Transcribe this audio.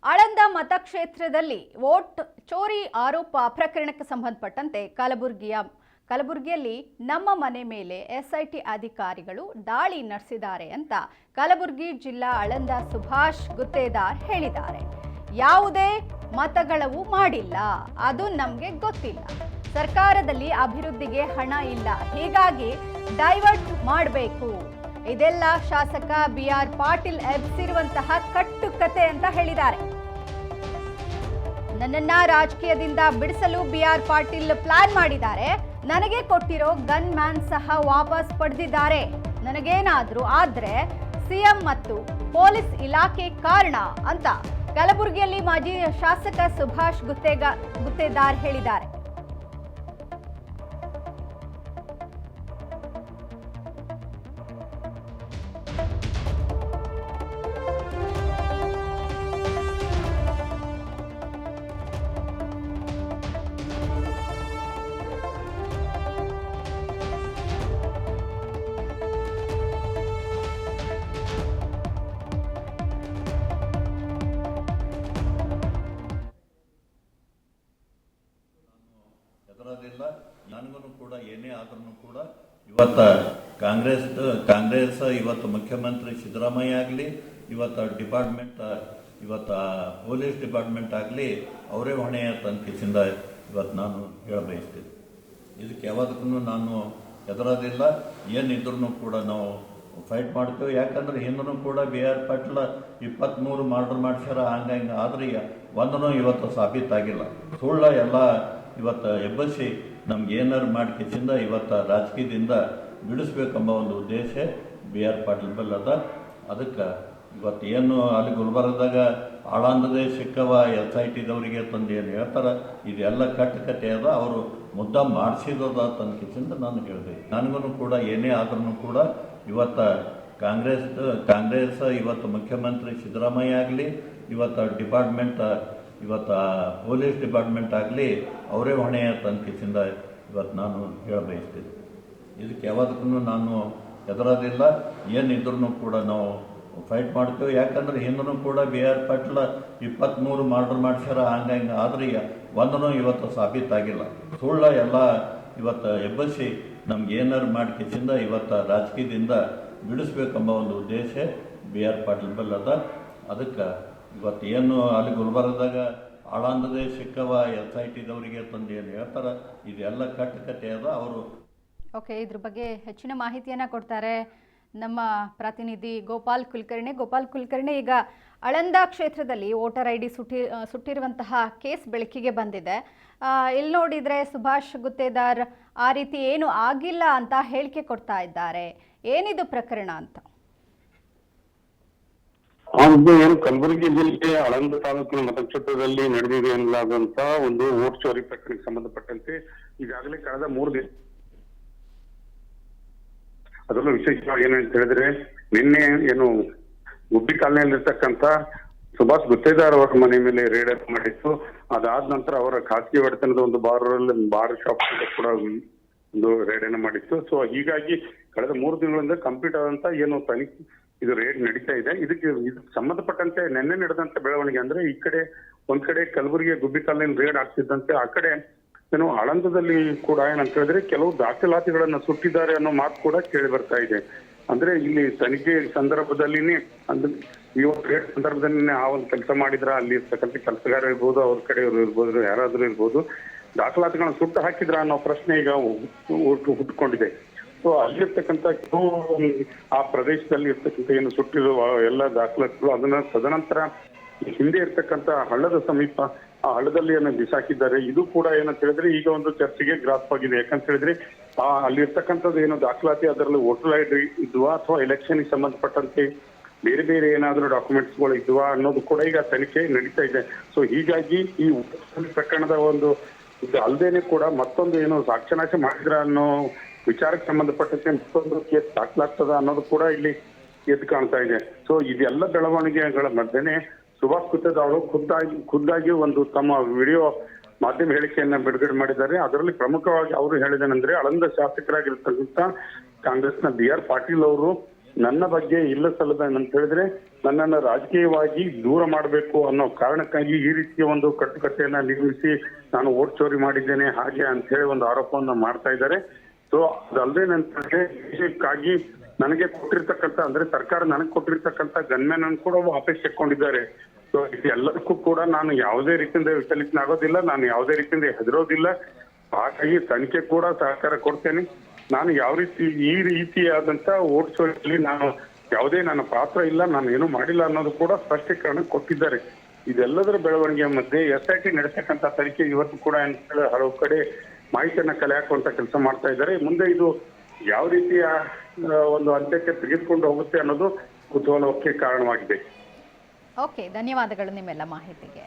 Aland ಮತಕ್ಷೇತ್ರದಲ್ಲಿ vote ಚೋರಿ ಆರೋಪ ಪ್ರಕರಣಕ್ಕೆ ಸಂಬಂಧಪಟ್ಟಂತೆ ಕಲಬುರಗಿಯಲ್ಲಿ ನಮ್ಮ ಮನೆ ಮೇಲೆ ಎಸ್ಐಟಿ ಅಧಿಕಾರಿಗಳು ದಾಳಿ ನಡೆಸಿದ್ದಾರೆ ಅಂತ ಕಲಬುರಗಿ ಜಿಲ್ಲಾ ಆಳಂದ ಸುಭಾಷ್ ಗುತ್ತೇದಾರ್ ಹೇಳಿದ್ದಾರೆ. ಯಾವುದೇ ಮತಗಳವು ಮಾಡಿಲ್ಲ, ಅದು ನಮಗೆ ಗೊತ್ತಿಲ್ಲ. ಸರ್ಕಾರದಲ್ಲಿ ಅಭಿವೃದ್ಧಿಗೆ ಹಣ ಇಲ್ಲ, ಹೀಗಾಗಿ ಡೈವರ್ಟ್ ಮಾಡಬೇಕು. ಇದೆಲ್ಲ ಶಾಸಕ ಬಿಆರ್ ಪಾಟೀಲ್ ಎಬ್ಸಿರುವಂತಹ ಕಟ್ಟುಕತೆ ಅಂತ ಹೇಳಿದ್ದಾರೆ. ನನ್ನನ್ನ ರಾಜಕೀಯದಿಂದ ಬಿಡಿಸಲು ಬಿಆರ್ ಪಾಟೀಲ್ ಪ್ಲಾನ್ ಮಾಡಿದ್ದಾರೆ. ನನಗೆ ಕೊಟ್ಟಿರೋ ಗನ್ ಮ್ಯಾನ್ ಸಹ ವಾಪಸ್ ಪಡೆದಿದ್ದಾರೆ. ನನಗೇನಾದ್ರೂ ಆದ್ರೆ ಸಿಎಂ ಮತ್ತು ಪೊಲೀಸ್ ಇಲಾಖೆ ಕಾರಣ ಅಂತ ಕಲಬುರಗಿಯಲ್ಲಿ ಮಾಜಿ ಶಾಸಕ ಸುಭಾಷ್ ಗುತ್ತೇದಾರ್ ಹೇಳಿದ್ದಾರೆ. ನನಗೂ ಕೂಡ ಏನೇ ಆದ್ರೂ ಕೂಡ ಇವತ್ತು ಕಾಂಗ್ರೆಸ್ ಇವತ್ತು ಮುಖ್ಯಮಂತ್ರಿ ಸಿದ್ದರಾಮಯ್ಯ ಆಗಲಿ, ಇವತ್ತು ಡಿಪಾರ್ಟ್ಮೆಂಟ್ ಇವತ್ತು ಪೊಲೀಸ್ ಡಿಪಾರ್ಟ್ಮೆಂಟ್ ಆಗಲಿ ಅವರೇ ಹೊಣೆಯ ತನಿಖೆಯಿಂದ ಇವತ್ತು ನಾನು ಹೇಳಬಯಸ್ತೀನಿ. ಇದಕ್ಕೆ ಯಾವತ್ತೂ ನಾನು ಹೆದರೋದಿಲ್ಲ. ಏನಿದ್ರೂ ಕೂಡ ನಾವು ಫೈಟ್ ಮಾಡ್ತೇವೆ. ಯಾಕಂದ್ರೆ ಹಿಂದೂ ಕೂಡ ಬಿಆರ್ ಪಾಟೀಲ್ 23 ಮರ್ಡರ್ ಮಾಡ್ಸ್ಯಾರ, ಹಂಗೆ ಆದ್ರೆ ಒಂದೂ ಇವತ್ತು ಸಾಬೀತಾಗಿಲ್ಲ. ಸುಳ್ಳ ಎಲ್ಲ ಇವತ್ತು ಎಬ್ಬಸಿ ನಮ್ಗೆ ಏನಾರು ಮಾಡ್ಕಿಸಿಂದ ಇವತ್ತು ರಾಜಕೀಯದಿಂದ ಬಿಡಿಸ್ಬೇಕೆಂಬ ಒಂದು ಉದ್ದೇಶ ಬಿಆರ್ ಪಾಟೀಲ್ ಬಲ್ ಅದ. ಅದಕ್ಕೆ ಇವತ್ತು ಏನು ಅಲ್ಲಿ ಗುಲ್ಬರ್ಗದಾಗ ಆಳಂದದೇ ಸಿಕ್ಕವ SITದವರಿಗೆ ತಂದು ಏನು ಹೇಳ್ತಾರೆ, ಇದೆಲ್ಲ ಕಟ್ಟುಕತೆ ಅದ. ಅವರು ಮುದ್ದ ಮಾಡಿಸಿದ ತನಕಿಸಿಂದ ನಾನು ಹೇಳಿದೆ. ನನಗೂ ಕೂಡ ಏನೇ ಆದ್ರೂ ಕೂಡ ಇವತ್ತು ಕಾಂಗ್ರೆಸ್ ಇವತ್ತು ಮುಖ್ಯಮಂತ್ರಿ ಸಿದ್ದರಾಮಯ್ಯ ಆಗಲಿ, ಇವತ್ತು ಡಿಪಾರ್ಟ್ಮೆಂಟ್ ಇವತ್ತು ಪೊಲೀಸ್ ಡಿಪಾರ್ಟ್ಮೆಂಟ್ ಆಗಲಿ ಅವರೇ ಹೊಣೆಯ ತನಿಖೆಯಿಂದ ಇವತ್ತು ನಾನು ಹೇಳಬಯಸ್ತೀನಿ. ಇದಕ್ಕೆ ಯಾವತ್ತೂ ನಾನು ಹೆದರೋದಿಲ್ಲ. ಏನಿದ್ರೂ ಕೂಡ ನಾವು ಫೈಟ್ ಮಾಡ್ತೇವೆ. ಯಾಕಂದ್ರೆ ಹಿಂದೂ ಕೂಡ ಬಿಆರ್ ಪಾಟೀಲ್ 23 ಮರ್ಡರ್ ಮಾಡ್ಸ್ಯಾರ, ಹಂಗೆ ಆದ್ರೆ ಒಂದೂ ಇವತ್ತು ಸಾಬೀತಾಗಿಲ್ಲ. ಸುಳ್ಳ ಎಲ್ಲ ಇವತ್ತು ಎಬ್ಬಸಿ ನಮ್ಗೆ ಏನಾರು ಮಾಡ್ಕಿಸಿಂದ ಇವತ್ತು ರಾಜಕೀಯದಿಂದ ಬಿಡಿಸ್ಬೇಕೆಂಬ ಒಂದು ಉದ್ದೇಶ ಬಿಆರ್ ಪಾಟೀಲ್ ಬಲ್ ಅದ. ಅದಕ್ಕೆ ಇವತ್ತು ಏನು ಅಲ್ಲಿ ಗುಲ್ಬರ್ಗದಾಗ ಆಳಂದದೇ ಸಿಕ್ಕವ SITದವರಿಗೆ ತಂದು ಏನು ಹೇಳ್ತಾರೆ, ಇದೆಲ್ಲ ಕಟ್ಟುಕತೆ ಅದ. ಅವರು ಇದ್ರ ಬಗ್ಗೆ ಹೆಚ್ಚಿನ ಮಾಹಿತಿಯನ್ನು ಕೊಡ್ತಾರೆ ನಮ್ಮ ಪ್ರತಿನಿಧಿ ಗೋಪಾಲ್ ಕುಲಕರ್ಣಿ. ಈಗ ಆಳಂದ ಕ್ಷೇತ್ರದಲ್ಲಿ ವೋಟರ್ ID ಸುಟ್ಟಿರುವಂತಹ ಕೇಸ್ ಬೆಳಕಿಗೆ ಬಂದಿದೆ. ಇಲ್ಲಿ ನೋಡಿದರೆ ಸುಭಾಷ್ ಗುತ್ತೇದಾರ್ ಆ ರೀತಿ ಏನು ಆಗಿಲ್ಲ ಅಂತ ಹೇಳಿಕೆ ಕೊಡ್ತಾ ಇದ್ದಾರೆ. ಏನಿದು ಪ್ರಕರಣ ಅಂತ? ಏನು ಕಲಬುರಗಿ ಜಿಲ್ಲೆ ಆಳಂದ ತಾಲೂಕಿನ ಮತಕ್ಷೇತ್ರದಲ್ಲಿ ನಡೆದಿದೆ ಎನ್ನಲಾದಂತ ಒಂದು ವೋಟ್ ಚೋರಿ ಪ್ರಕರಣಕ್ಕೆ ಸಂಬಂಧಪಟ್ಟಂತೆ ಈಗಾಗಲೇ ಕಳೆದ 3 ದಿನ, ಅದರಲ್ಲೂ ವಿಶೇಷವಾಗಿ ಏನಂತ ಹೇಳಿದ್ರೆ ನಿನ್ನೆ ಏನು ಗುಬ್ಬಿ ಕಾಲನಿಯಲ್ಲಿರ್ತಕ್ಕಂಥ ಸುಭಾಷ್ ಗುತ್ತೇದಾರ್ ಅವರ ಮನೆ ಮೇಲೆ ರೇಡ್ ಮಾಡಿತ್ತು. ಅದಾದ ನಂತರ ಅವರ ಖಾಸಗಿ ಒಡೆತನದ ಒಂದು ಬಾರ್ ಶಾಪ್ ಕೂಡ ಒಂದು ರೇಡ್ ಅನ್ನು ಮಾಡಿತ್ತು. ಸೊ ಹೀಗಾಗಿ ಕಳೆದ 3 ದಿನಗಳಿಂದ ಕಂಪ್ಲೀಟ್ ಆದಂತ ಏನು ತನಿಖೆ ಇದು ರೇಡ್ ನಡೀತಾ ಇದೆ. ಇದಕ್ಕೆ ಸಂಬಂಧಪಟ್ಟಂತೆ ನಿನ್ನೆ ನಡೆದಂತ ಬೆಳವಣಿಗೆ ಅಂದ್ರೆ ಒಂದ್ ಕಡೆ ಕಲಬುರಗಿಯ ಗುಬ್ಬಿ ಕಾಲನಿ ರೇಡ್ ಆಗ್ತಿದ್ದಂತೆ ಆ ಕಡೆ ಏನು ಆಳಂದದಲ್ಲಿ ಕೂಡ ಏನಂತ ಹೇಳಿದ್ರೆ ಕೆಲವು ದಾಖಲಾತಿಗಳನ್ನ ಸುಟ್ಟಿದ್ದಾರೆ ಅನ್ನೋ ಮಾತು ಕೂಡ ಕೇಳಿ ಬರ್ತಾ ಇದೆ. ಅಂದ್ರೆ ಇಲ್ಲಿ ತನಿಖೆ ಸಂದರ್ಭದಲ್ಲಿನೇ ಅಂದ್ರೆ ಈ ರೇಡ್ ಸಂದರ್ಭದಲ್ಲಿ ಆ ಒಂದು ಕೆಲಸ ಮಾಡಿದ್ರ ಅಲ್ಲಿ ಇರ್ತಕ್ಕಂಥ ಕೆಲಸಗಾರ ಇರ್ಬೋದು, ಅವ್ರ ಕಡೆಯವರು ಇರ್ಬೋದು, ಯಾರಾದ್ರೂ ಇರ್ಬೋದು, ದಾಖಲಾತಿಗಳನ್ನ ಸುಟ್ಟು ಹಾಕಿದ್ರ ಅನ್ನೋ ಪ್ರಶ್ನೆ ಈಗ ಹುಟ್ಟುಕೊಂಡಿದೆ. ಸೊ ಅಲ್ಲಿರ್ತಕ್ಕಂಥ ಆ ಪ್ರದೇಶದಲ್ಲಿ ಇರ್ತಕ್ಕಂಥ ಏನು ಸುಟ್ಟಿರುವ ಎಲ್ಲ ದಾಖಲಾತಿಗಳು ಅದನ್ನ ತದನಂತರ ಹಿಂದೆ ಇರ್ತಕ್ಕಂಥ ಹಳ್ಳದ ಸಮೀಪ ಆ ಹಳ್ಳದಲ್ಲಿ ಏನೋ ಬಿಸಾಕಿದ್ದಾರೆ. ಇದು ಕೂಡ ಏನಂತ ಹೇಳಿದ್ರೆ ಈಗ ಒಂದು ಚರ್ಚೆಗೆ ಗ್ರಾಸ್ ಆಗಿದೆ. ಯಾಕಂತ ಹೇಳಿದ್ರೆ ಅಲ್ಲಿ ಇರ್ತಕ್ಕಂಥದ್ದು ಏನು ದಾಖಲಾತಿ ಅದರಲ್ಲಿ ವೋಟರ್ ID ಇದ್ವಾ ಅಥವಾ ಎಲೆಕ್ಷನ್ ಸಂಬಂಧಪಟ್ಟಂತೆ ಬೇರೆ ಬೇರೆ ಏನಾದ್ರೂ ಡಾಕ್ಯುಮೆಂಟ್ಸ್ಗಳು ಇದ್ವಾ ಅನ್ನೋದು ಕೂಡ ಈಗ ತನಿಖೆ ನಡೀತಾ ಇದೆ. ಸೊ ಹೀಗಾಗಿ ಈ ಪ್ರಕರಣದ ಒಂದು ಅಲ್ಲದೇನೆ ಕೂಡ ಮತ್ತೊಂದು ಏನು ಸಾಕ್ಷ್ಯನಾಶ ಮಾಡಿದ್ರ ಅನ್ನೋ ವಿಚಾರಕ್ಕೆ ಸಂಬಂಧಪಟ್ಟಂತೆ ಮತ್ತೊಂದು ಕೇಸ್ ದಾಖಲಾಗ್ತದ ಅನ್ನೋದು ಕೂಡ ಇಲ್ಲಿ ಎದ್ದು ಕಾಣ್ತಾ ಇದೆ. ಸೊ ಇದೆಲ್ಲ ಬೆಳವಣಿಗೆಗಳ ಮಧ್ಯೆನೆ ಸುಭಾಷ್ ಗುತ್ತೇದಾರ್ ಖುದ್ದಾಗಿ ಒಂದು ತಮ್ಮ ವಿಡಿಯೋ ಮಾಧ್ಯಮ ಹೇಳಿಕೆಯನ್ನ ಬಿಡುಗಡೆ ಮಾಡಿದ್ದಾರೆ. ಅದರಲ್ಲಿ ಪ್ರಮುಖವಾಗಿ ಅವರು ಹೇಳಿದೇನೆಂದ್ರೆ ಆಳಂದ ಶಾಸಕರಾಗಿರ್ತಕ್ಕಂಥ ಕಾಂಗ್ರೆಸ್ನ ಬಿಆರ್ ಪಾಟೀಲ್ ಅವರು ನನ್ನ ಬಗ್ಗೆ ಇಲ್ಲ ಸಲ್ಲದ ಅಂತ ಹೇಳಿದ್ರೆ ನನ್ನನ್ನು ರಾಜಕೀಯವಾಗಿ ದೂರ ಮಾಡಬೇಕು ಅನ್ನೋ ಕಾರಣಕ್ಕಾಗಿ ಈ ರೀತಿಯ ಒಂದು ಕಟ್ಟುಕತೆಯನ್ನ ನಿರ್ಮಿಸಿ ನಾನು ವೋಟ್ ಚೋರಿ ಮಾಡಿದ್ದೇನೆ ಹಾಗೆ ಅಂತ ಹೇಳಿ ಒಂದು ಆರೋಪವನ್ನು ಮಾಡ್ತಾ ಇದ್ದಾರೆ. ಸೊ ಅದಲ್ಲದೆ ನಂತರ ದೇಶಕ್ಕಾಗಿ ನನಗೆ ಕೊಟ್ಟಿರ್ತಕ್ಕಂಥ ಅಂದ್ರೆ ಸರ್ಕಾರ ನನಗೆ ಕೊಟ್ಟಿರ್ತಕ್ಕಂಥ ಗನ್ಮ್ಯಾನ್ ಅನ್ನು ಕೂಡ ವಾಪಸ್ ತೆಕ್ಕೊಂಡಿದ್ದಾರೆ. ಸೊ ಇದೆಲ್ಲದಕ್ಕೂ ಕೂಡ ನಾನು ಯಾವುದೇ ರೀತಿಯಿಂದ ವಿಚಲಿತನಾಗೋದಿಲ್ಲ, ನಾನು ಯಾವುದೇ ರೀತಿಯಿಂದ ಹೆದರೋದಿಲ್ಲ. ಹಾಗಾಗಿ ತನಿಖೆ ಕೂಡ ಸಹಕಾರ ಕೊಡ್ತೇನೆ. ನಾನು ಯಾವ ರೀತಿ ಈ ರೀತಿಯಾದಂತ ವೋಟ್ ಚೋರಿಯಲ್ಲಿ ನಾನು ಯಾವುದೇ ನನ್ನ ಪಾತ್ರ ಇಲ್ಲ, ನಾನು ಏನು ಮಾಡಿಲ್ಲ ಅನ್ನೋದು ಕೂಡ ಸ್ಪಷ್ಟೀಕರಣ ಕೊಟ್ಟಿದ್ದಾರೆ. ಇದೆಲ್ಲದರ ಬೆಳವಣಿಗೆಯ ಮಧ್ಯೆ SIT ನಡೆಸತಕ್ಕಂಥ ತನಿಖೆ ಇವತ್ತು ಕೂಡ ಹಲವು ಕಡೆ ಮಾಹಿತಿಯನ್ನ ಕಲೆ ಹಾಕುವಂತ ಕೆಲಸ ಮಾಡ್ತಾ ಇದ್ದಾರೆ. ಮುಂದೆ ಇದು ಯಾವ ರೀತಿಯ ಒಂದು ಅಂತ್ಯಕ್ಕೆ ತೆಗೆದುಕೊಂಡು ಹೋಗುತ್ತೆ ಅನ್ನೋದು ಕುತೂಹಲಕ್ಕೆ ಕಾರಣವಾಗಿದೆ. ಓಕೆ, ಧನ್ಯವಾದಗಳು ನಿಮ್ಮೆಲ್ಲ ಮಾಹಿತಿಗೆ.